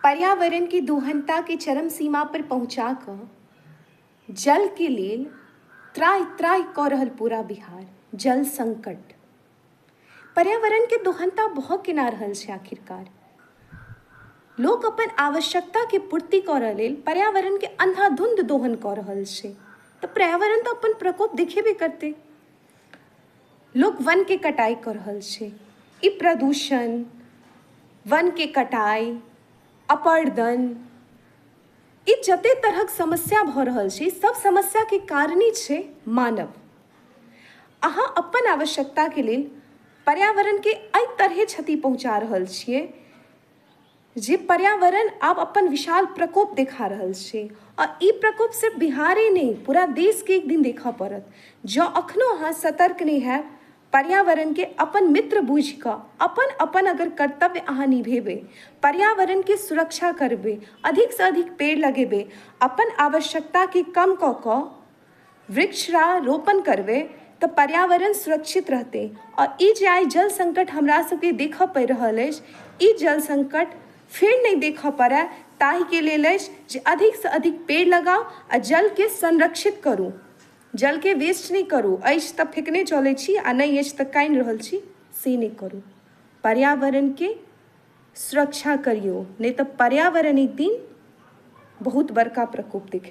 पर्यावरण की दुहनता के चरम सीमा पर पहुँचा कऽ जल के लेल त्राहि त्राहि कऽ रहल पूरा बिहार। जल संकट, पर्यावरण के दुहनता भऽ केना रहल छै आखिरकार। लोग अपन आवश्यकता के पूर्ति करऽ लेल पर्यावरण के अंधाधुंध दोहन कऽ रहल छै, तऽ पर्यावरण तो अपन प्रकोप दिखेबे करते। लोग वन के कटाई कर रहल छै, ई प्रदूषण, वन के कटाई, अपरदन, ई जते तरहक समस्या भऽ रहल छै, सब समस्या के कारणी छै मानव। अहाँ अपन आवश्यकता के लेल पर्यावरण के एहि तरहे क्षति पहुंचा रहल छियै जे पर्यावरण आब अपन विशाल प्रकोप देखा रहल छै। और ई प्रकोप सिर्फ बिहारे नहीं, पूरा देश के एक दिन देखा पड़त। जँ अखनो अहाँ सतर्क नहीं है, पर्यावरण के अपन मित्र बुझ कऽ अपन अगर कर्तव्य अहाँ निभेबै, पर्यावरण के सुरक्षा करबै, अधिक से अधिक पेड़ लगेबै, अपन आवश्यकता के कम कऽ कऽ वृक्षारोपण करबै, तऽ पर्यावरण सुरक्षित रहतै। और ई जे आइ जल संकट हमरा सबके देखऽ पड़ि रहल अछि, ई जल संकट फिर नहीं देखऽ पड़ै, ताहि के लेल अछि जे अधिक से अधिक पेड़ लगाउ आ जल के संरक्षित करू। जल के वेस्ट नहीं करू, अछि तऽ फेकने चलै छी आ नहीं अछि तऽ कानि रहल छी, से नहीं करू। पर्यावरण के सुरक्षा करियौ, नहीं तऽ पर्यावरण एक दिन बहुत बड़का प्रकोप दिखायत।